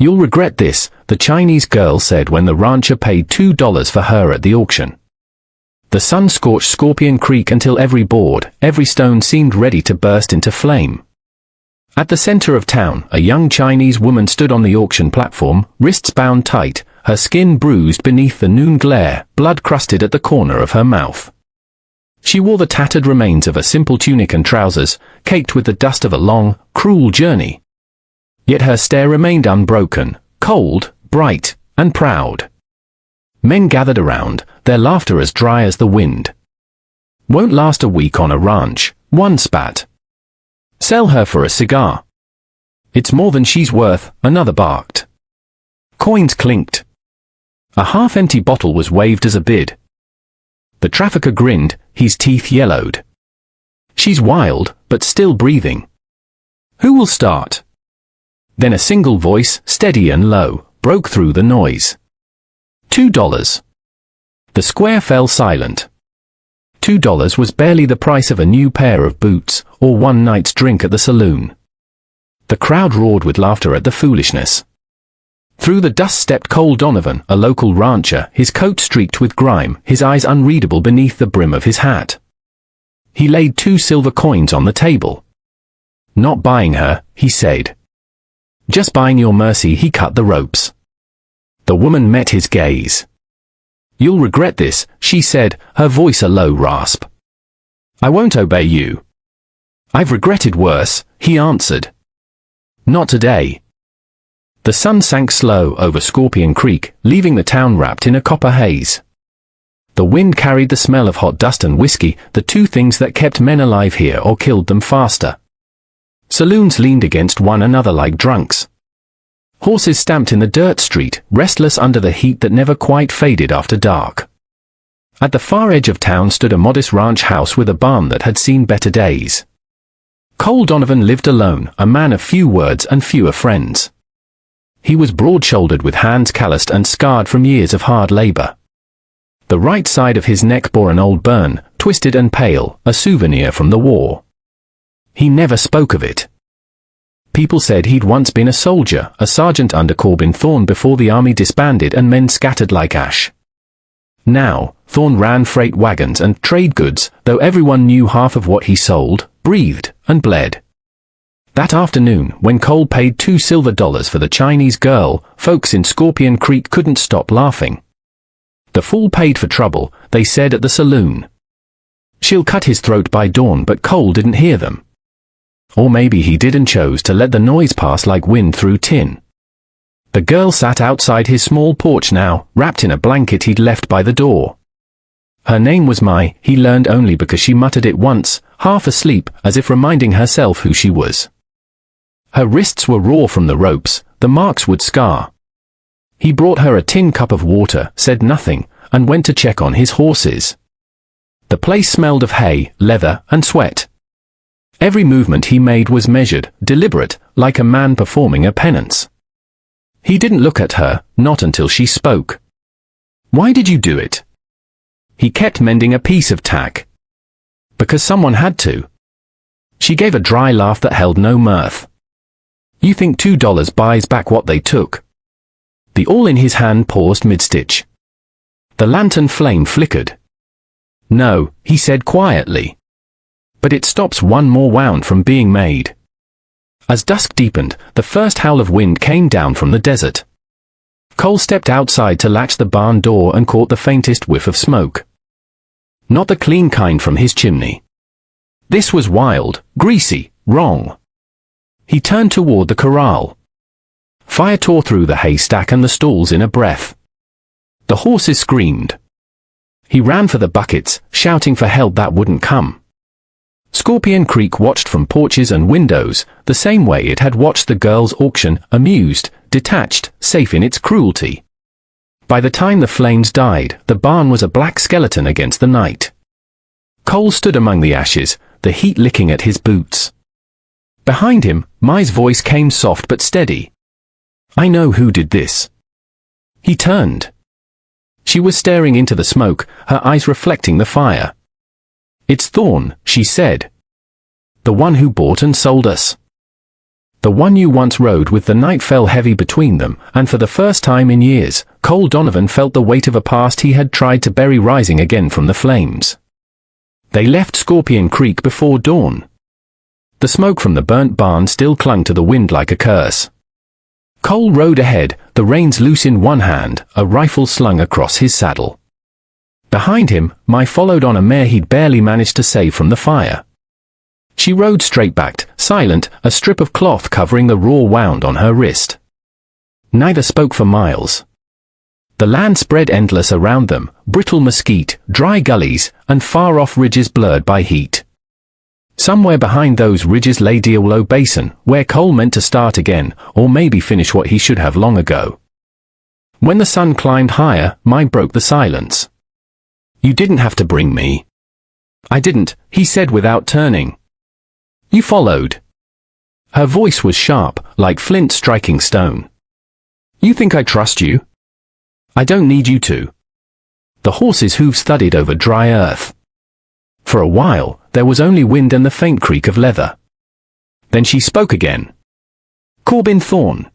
"You'll regret this," the Chinese girl said when the rancher paid $2 for her at the auction. The sun scorched Scorpion Creek until every board, every stone seemed ready to burst into flame. At the center of town, a young Chinese woman stood on the auction platform, wrists bound tight, her skin bruised beneath the noon glare, blood crusted at the corner of her mouth. She wore the tattered remains of a simple tunic and trousers, caked with the dust of a long, cruel journey. Yet her stare remained unbroken, cold, bright, and proud. Men gathered around, their laughter as dry as the wind. "Won't last a week on a ranch," one spat. "Sell her for a cigar." "It's more than she's worth," another barked. Coins clinked. A half-empty bottle was waved as a bid. The trafficker grinned, his teeth yellowed. "She's wild, but still breathing. Who will start?" Then a single voice, steady and low, broke through the noise. $2. The square fell silent. $2 was barely the price of a new pair of boots, or one night's drink at the saloon. The crowd roared with laughter at the foolishness. Through the dust stepped Cole Donovan, a local rancher, his coat streaked with grime, his eyes unreadable beneath the brim of his hat. He laid 2 silver coins on the table. "Not buying her," he said. "Just buying your mercy." He cut the ropes. The woman met his gaze. "You'll regret this," she said, her voice a low rasp. "I won't obey you." "I've regretted worse," he answered. "Not today." The sun sank slow over Scorpion Creek, leaving the town wrapped in a copper haze. The wind carried the smell of hot dust and whiskey, the two things that kept men alive here or killed them faster. Saloons leaned against one another like drunks. Horses stamped in the dirt street, restless under the heat that never quite faded after dark. At the far edge of town stood a modest ranch house with a barn that had seen better days. Cole Donovan lived alone, a man of few words and fewer friends. He was broad-shouldered with hands calloused and scarred from years of hard labor. The right side of his neck bore an old burn, twisted and pale, a souvenir from the war. He never spoke of it. People said he'd once been a soldier, a sergeant under Corbin Thorne before the army disbanded and men scattered like ash. Now, Thorne ran freight wagons and trade goods, though everyone knew half of what he sold, breathed, and bled. That afternoon, when Cole paid $2 silver for the Chinese girl, folks in Scorpion Creek couldn't stop laughing. The fool paid for trouble, they said at the saloon. She'll cut his throat by dawn, but Cole didn't hear them. Or maybe he did and chose to let the noise pass like wind through tin. The girl sat outside his small porch now, wrapped in a blanket he'd left by the door. Her name was Mai, he learned only because she muttered it once, half asleep, as if reminding herself who she was. Her wrists were raw from the ropes, the marks would scar. He brought her a tin cup of water, said nothing, and went to check on his horses. The place smelled of hay, leather, and sweat. Every movement he made was measured, deliberate, like a man performing a penance. He didn't look at her, not until she spoke. "Why did you do it?" He kept mending a piece of tack. "Because someone had to." She gave a dry laugh that held no mirth. "You think $2 buys back what they took?" The awl in his hand paused mid-stitch. The lantern flame flickered. "No," he said quietly. "But it stops one more wound from being made." As dusk deepened, the first howl of wind came down from the desert. Cole stepped outside to latch the barn door and caught the faintest whiff of smoke. Not the clean kind from his chimney. This was wild, greasy, wrong. He turned toward the corral. Fire tore through the haystack and the stalls in a breath. The horses screamed. He ran for the buckets, shouting for help that wouldn't come. Scorpion Creek watched from porches and windows, the same way it had watched the girl's auction, amused, detached, safe in its cruelty. By the time the flames died, the barn was a black skeleton against the night. Cole stood among the ashes, the heat licking at his boots. Behind him, Mai's voice came soft but steady. "I know who did this." He turned. She was staring into the smoke, her eyes reflecting the fire. "It's Thorne," she said. "The one who bought and sold us." The one you once rode with. The night fell heavy between them, and for the first time in years, Cole Donovan felt the weight of a past he had tried to bury rising again from the flames. They left Scorpion Creek before dawn. The smoke from the burnt barn still clung to the wind like a curse. Cole rode ahead, the reins loose in one hand, a rifle slung across his saddle. Behind him, Mai followed on a mare he'd barely managed to save from the fire. She rode straight-backed, silent, a strip of cloth covering the raw wound on her wrist. Neither spoke for miles. The land spread endless around them, brittle mesquite, dry gullies, and far-off ridges blurred by heat. Somewhere behind those ridges lay Diablo Basin, where Cole meant to start again, or maybe finish what he should have long ago. When the sun climbed higher, Mai broke the silence. "You didn't have to bring me." "I didn't," he said without turning. "You followed." Her voice was sharp, like flint striking stone. "You think I trust you?" "I don't need you to." The horse's hooves thudded over dry earth. For a while, there was only wind and the faint creak of leather. Then she spoke again. "Corbin Thorne.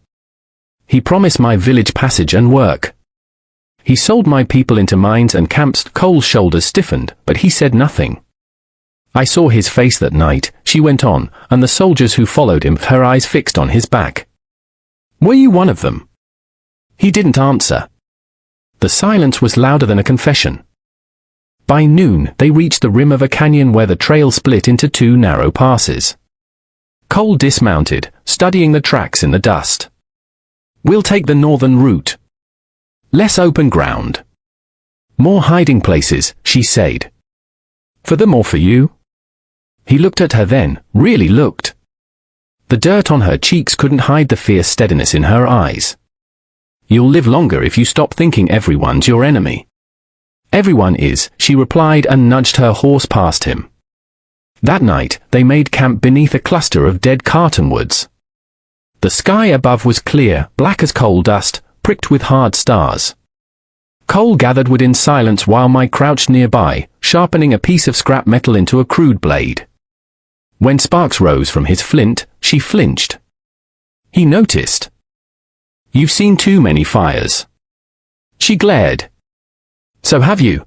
He promised my village passage and work. He sold my people into mines and camps." Cole's shoulders stiffened, but he said nothing. "I saw his face that night," she went on, "and the soldiers who followed him, her eyes fixed on his back. Were you one of them?" He didn't answer. The silence was louder than a confession. By noon, they reached the rim of a canyon where the trail split into two narrow passes. Cole dismounted, studying the tracks in the dust. "We'll take the northern route. Less open ground. More hiding places," she said. "For them or for you?" He looked at her then, really looked. The dirt on her cheeks couldn't hide the fierce steadiness in her eyes. "You'll live longer if you stop thinking everyone's your enemy." "Everyone is," she replied and nudged her horse past him. That night, they made camp beneath a cluster of dead cottonwoods. The sky above was clear, black as coal dust, pricked with hard stars. Cole gathered wood in silence while Mai crouched nearby, sharpening a piece of scrap metal into a crude blade. When sparks rose from his flint, she flinched. He noticed. "You've seen too many fires." She glared. "So have you."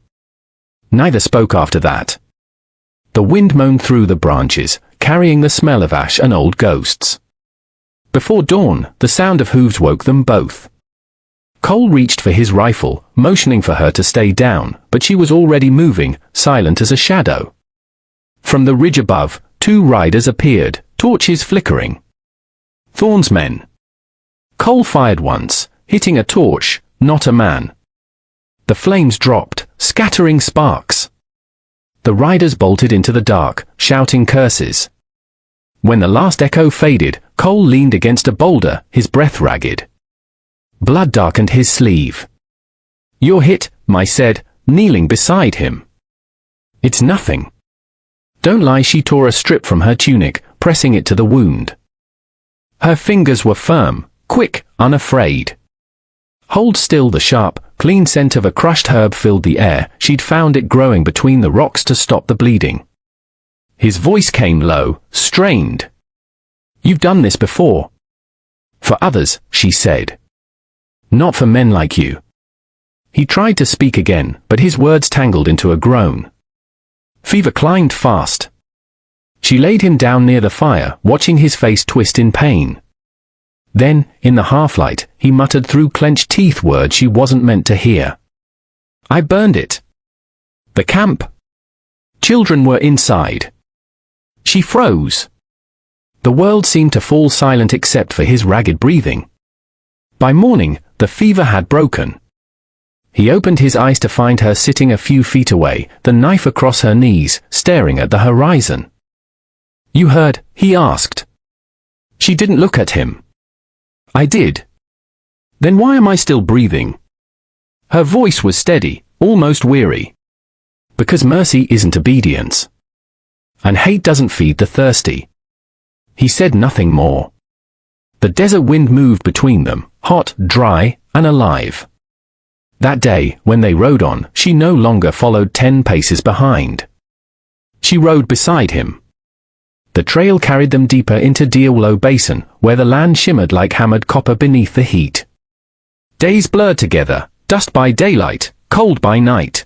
Neither spoke after that. The wind moaned through the branches, carrying the smell of ash and old ghosts. Before dawn, the sound of hooves woke them both. Cole reached for his rifle, motioning for her to stay down, but she was already moving, silent as a shadow. From the ridge above, two riders appeared, torches flickering. Thorne's men. Cole fired once, hitting a torch, not a man. The flames dropped, scattering sparks. The riders bolted into the dark, shouting curses. When the last echo faded, Cole leaned against a boulder, his breath ragged. Blood darkened his sleeve. "You're hit," Mai said, kneeling beside him. "It's nothing." "Don't lie." She tore a strip from her tunic, pressing it to the wound. Her fingers were firm, quick, unafraid. "Hold still." The sharp, clean scent of a crushed herb filled the air. She'd found it growing between the rocks to stop the bleeding. His voice came low, strained. "You've done this before." "For others," she said. "Not for men like you." He tried to speak again, but his words tangled into a groan. Fever climbed fast. She laid him down near the fire, watching his face twist in pain. Then, in the half-light, he muttered through clenched teeth words she wasn't meant to hear. "I burned it. The camp. Children were inside." She froze. The world seemed to fall silent except for his ragged breathing. By morning, the fever had broken. He opened his eyes to find her sitting a few feet away, the knife across her knees, staring at the horizon. "You heard?" he asked. She didn't look at him. "I did." "Then why am I still breathing?" Her voice was steady, almost weary. "Because mercy isn't obedience. And hate doesn't feed the thirsty." He said nothing more. The desert wind moved between them, hot, dry, and alive. That day, when they rode on, she no longer followed 10 paces behind. She rode beside him. The trail carried them deeper into Diawolo Basin, where the land shimmered like hammered copper beneath the heat. Days blurred together, dusk by daylight, cold by night.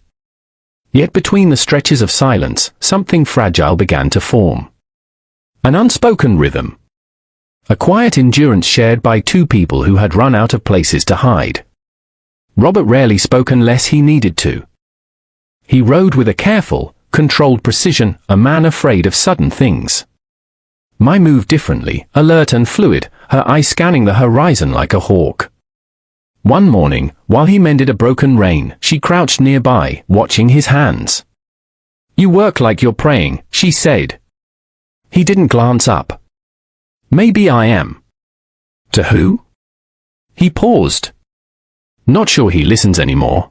Yet between the stretches of silence, something fragile began to form. An unspoken rhythm. A quiet endurance shared by two people who had run out of places to hide. Robert rarely spoke unless he needed to. He rode with a careful, controlled precision, a man afraid of sudden things. Mai moved differently, alert and fluid, her eyes scanning the horizon like a hawk. One morning, while he mended a broken rein, she crouched nearby, watching his hands. "You work like you're praying," she said. He didn't glance up. "Maybe I am." "To who?" He paused. "Not sure he listens anymore."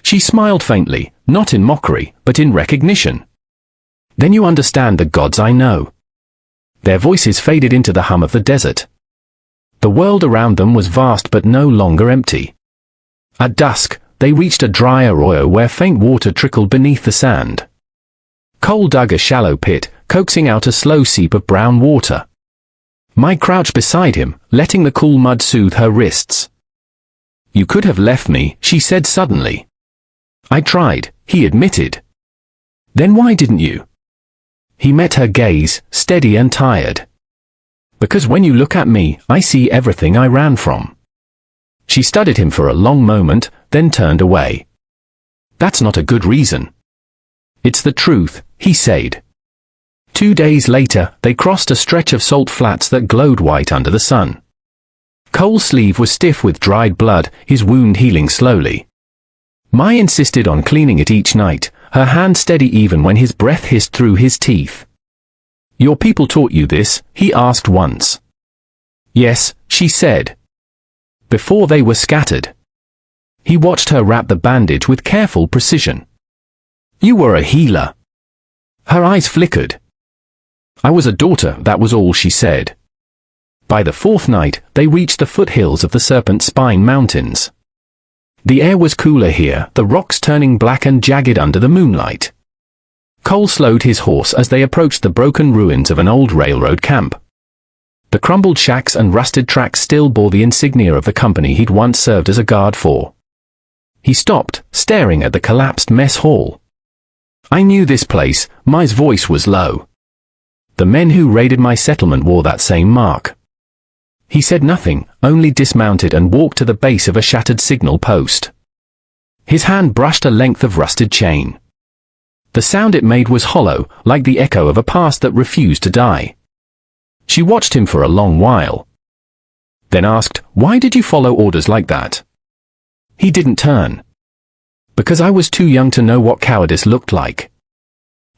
She smiled faintly, not in mockery, but in recognition. "Then you understand the gods I know." Their voices faded into the hum of the desert. The world around them was vast but no longer empty. At dusk, they reached a dry arroyo where faint water trickled beneath the sand. Cole dug a shallow pit, coaxing out a slow seep of brown water. Mai crouched beside him, letting the cool mud soothe her wrists. "You could have left me," she said suddenly. "I tried," he admitted. "Then why didn't you?" He met her gaze, steady and tired. "Because when you look at me, I see everything I ran from." She studied him for a long moment, then turned away. "That's not a good reason." "It's the truth," he said. 2 days later, they crossed a stretch of salt flats that glowed white under the sun. Cole's sleeve was stiff with dried blood, his wound healing slowly. Mai insisted on cleaning it each night, her hand steady even when his breath hissed through his teeth. "Your people taught you this?" he asked once. "Yes," she said. "Before they were scattered." He watched her wrap the bandage with careful precision. "You were a healer." Her eyes flickered. "I was a daughter, that was all," she said. By the 4th night, they reached the foothills of the Serpent Spine Mountains. The air was cooler here, the rocks turning black and jagged under the moonlight. Cole slowed his horse as they approached the broken ruins of an old railroad camp. The crumbled shacks and rusted tracks still bore the insignia of the company he'd once served as a guard for. He stopped, staring at the collapsed mess hall. "I knew this place," Mai's voice was low. "The men who raided my settlement wore that same mark." He said nothing, only dismounted and walked to the base of a shattered signal post. His hand brushed a length of rusted chain. The sound it made was hollow, like the echo of a past that refused to die. She watched him for a long while. Then asked, "Why did you follow orders like that?" He didn't turn. "Because I was too young to know what cowardice looked like."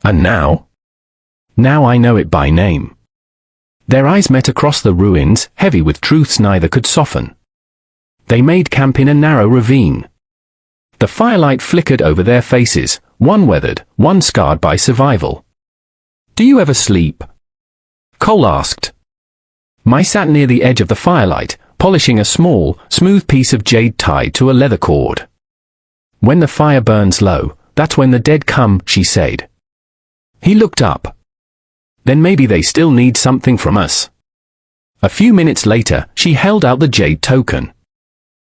"And now?" "Now I know it by name." Their eyes met across the ruins, heavy with truths neither could soften. They made camp in a narrow ravine. The firelight flickered over their faces, one weathered, one scarred by survival. "Do you ever sleep?" Cole asked. Mai sat near the edge of the firelight, polishing a small, smooth piece of jade tied to a leather cord. "When the fire burns low, that's when the dead come," she said. He looked up. "Then maybe they still need something from us." A few minutes later, she held out the jade token.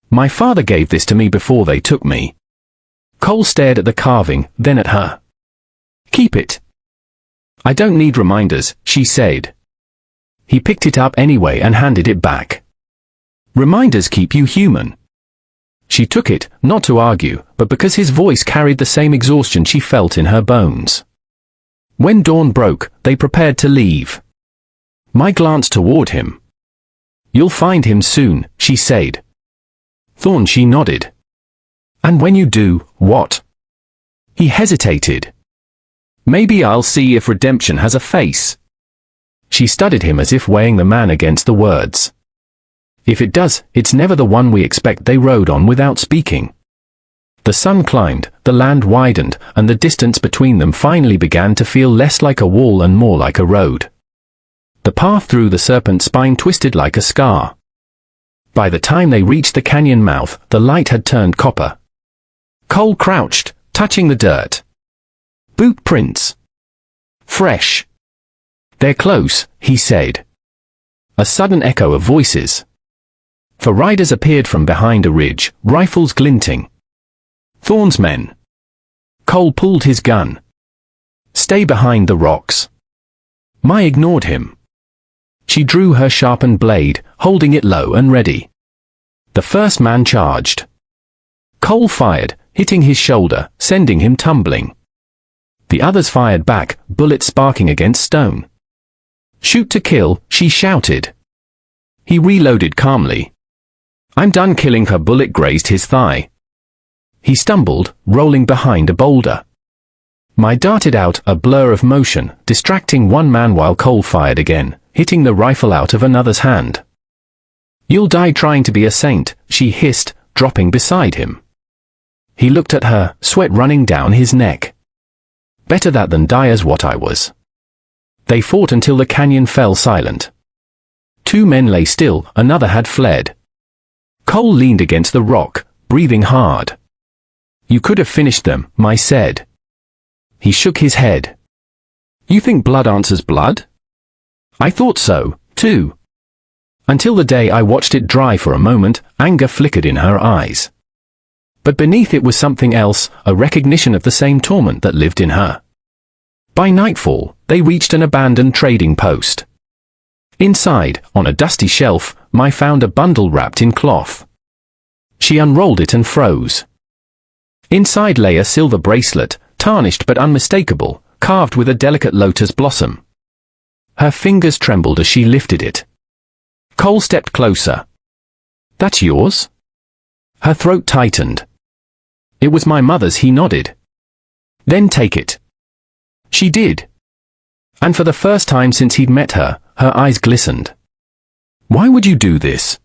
"My father gave this to me before they took me." Cole stared at the carving, then at her. "Keep it." "I don't need reminders," she said. He picked it up anyway and handed it back. "Reminders keep you human." She took it, not to argue, but because his voice carried the same exhaustion she felt in her bones. When dawn broke, they prepared to leave. Mai glanced toward him. "You'll find him soon," she said. Thorn, she nodded. "And when you do, what?" He hesitated. "Maybe I'll see if redemption has a face." She studied him as if weighing the man against the words. "If it does, it's never the one we expect." They rode on without speaking. The sun climbed, the land widened, and the distance between them finally began to feel less like a wall and more like a road. The path through the serpent spine twisted like a scar. By the time they reached the canyon mouth, the light had turned copper. Cole crouched, touching the dirt. Boot prints. Fresh. "They're close," he said. A sudden echo of voices. For riders appeared from behind a ridge, rifles glinting. Thorn's men. Cole pulled his gun. "Stay behind the rocks." Mai ignored him. She drew her sharpened blade, holding it low and ready. The first man charged. Cole fired, hitting his shoulder, sending him tumbling. The others fired back, bullets sparking against stone. "Shoot to kill," she shouted. He reloaded calmly. "I'm done killing her." Bullet grazed his thigh. He stumbled, rolling behind a boulder. Mai darted out, a blur of motion, distracting one man while Cole fired again, hitting the rifle out of another's hand. "You'll die trying to be a saint," she hissed, dropping beside him. He looked at her, sweat running down his neck. "Better that than die as what I was." They fought until the canyon fell silent. 2 men lay still, another had fled. Cole leaned against the rock, breathing hard. "You could have finished them," Mai said. He shook his head. "You think blood answers blood?" "I thought so, too." Until the day I watched it dry for a moment, anger flickered in her eyes. But beneath it was something else, a recognition of the same torment that lived in her. By nightfall, they reached an abandoned trading post. Inside, on a dusty shelf, Mai found a bundle wrapped in cloth. She unrolled it and froze. Inside lay a silver bracelet, tarnished but unmistakable, carved with a delicate lotus blossom. Her fingers trembled as she lifted it. Cole stepped closer. "That's yours?" Her throat tightened. "It was my mother's," he nodded. "Then take it." She did. And for the first time since he'd met her, her eyes glistened. "Why would you do this?"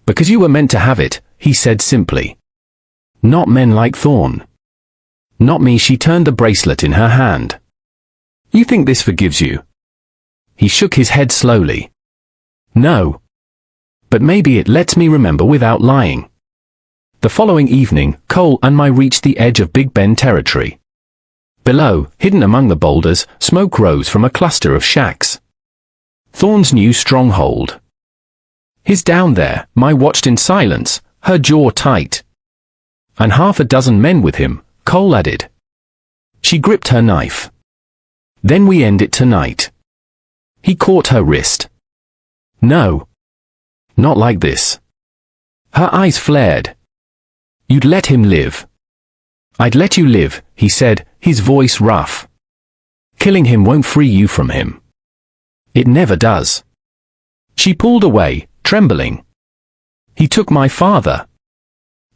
"Because you were meant to have it," he said simply. "Not men like Thorn. Not me." She turned the bracelet in her hand. "You think this forgives you?" He shook his head slowly. "No. But maybe it lets me remember without lying." The following evening, Cole and Mai reached the edge of Big Bend territory. Below, hidden among the boulders, smoke rose from a cluster of shacks. Thorn's new stronghold. "He's down there," Mai watched in silence, her jaw tight. "And half a dozen men with him," Cole added. She gripped her knife. "Then we end it tonight." He caught her wrist. "No. Not like this." Her eyes flared. "You'd let him live." "I'd let you live," he said, his voice rough. "Killing him won't free you from him. It never does." She pulled away, trembling. "He took my father.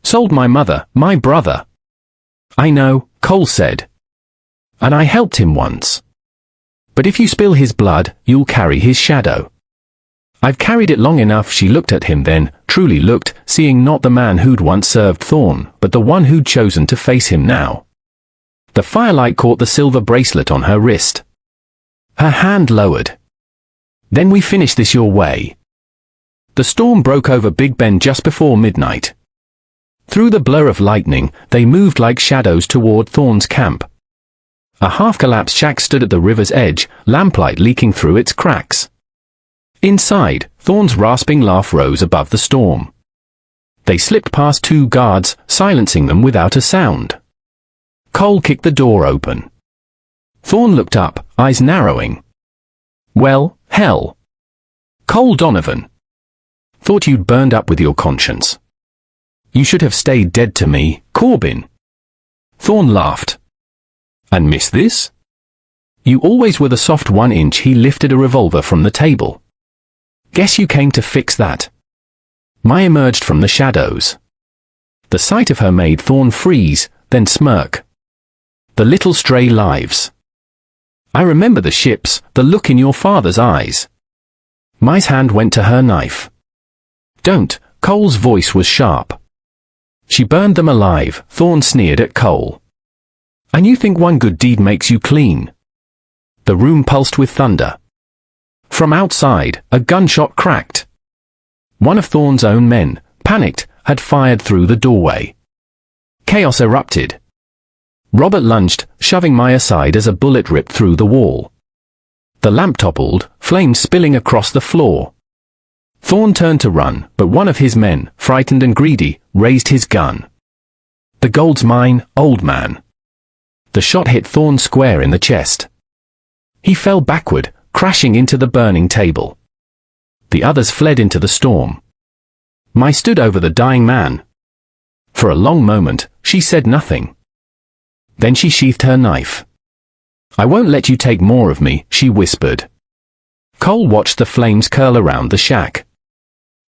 Sold my mother, my brother." "I know," Cole said. "And I helped him once. But if you spill his blood, you'll carry his shadow." "I've carried it long enough." She looked at him then, truly looked, seeing not the man who'd once served Thorn, but the one who'd chosen to face him now. The firelight caught the silver bracelet on her wrist. Her hand lowered. "Then we finish this your way." The storm broke over Big Bend just before midnight. Through the blur of lightning, they moved like shadows toward Thorn's camp. A half-collapsed shack stood at the river's edge, lamplight leaking through its cracks. Inside, Thorn's rasping laugh rose above the storm. They slipped past 2 guards, silencing them without a sound. Cole kicked the door open. Thorn looked up, eyes narrowing. "Well, hell. Cole Donovan. Thought you'd burned up with your conscience. You should have stayed dead to me, Corbin." Thorn laughed. "And miss this? You always were the soft 1-inch." He lifted a revolver from the table. "Guess you came to fix that." Mai emerged from the shadows. The sight of her made Thorn freeze, then smirk. "The little stray lives. I remember the ships, the look in your father's eyes." Mai's hand went to her knife. "Don't," Cole's voice was sharp. "She burned them alive," Thorn sneered at Cole. "And you think one good deed makes you clean?" The room pulsed with thunder. From outside, a gunshot cracked. One of Thorn's own men, panicked, had fired through the doorway. Chaos erupted. Robert lunged, shoving Mai aside as a bullet ripped through the wall. The lamp toppled, flames spilling across the floor. Thorn turned to run, but one of his men, frightened and greedy, raised his gun. "The gold's mine, old man." The shot hit Thorn square in the chest. He fell backward, crashing into the burning table. The others fled into the storm. Mai stood over the dying man. For a long moment, she said nothing. Then she sheathed her knife. "I won't let you take more of me," she whispered. Cole watched the flames curl around the shack.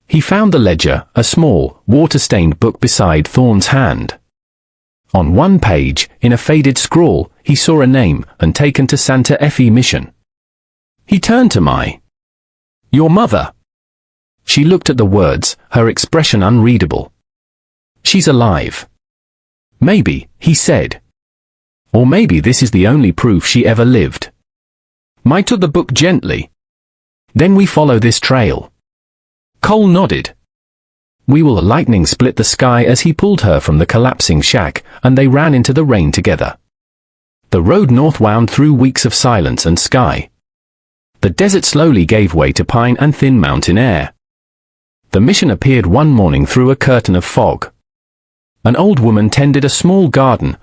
He found the ledger, a small, water-stained book beside Thorn's hand. On one page, in a faded scrawl, he saw a name, and taken to Santa Fe mission. He turned to Mai. "Your mother." She looked at the words, her expression unreadable. "She's alive." "Maybe," he said. "Or maybe this is the only proof she ever lived." Mai took the book gently. "Then we follow this trail." Cole nodded. "We will." Lightning split the sky as he pulled her from the collapsing shack, and they ran into the rain together. The road north wound through weeks of silence and sky. The desert slowly gave way to pine and thin mountain air. The mission appeared one morning through a curtain of fog. An old woman tended a small garden,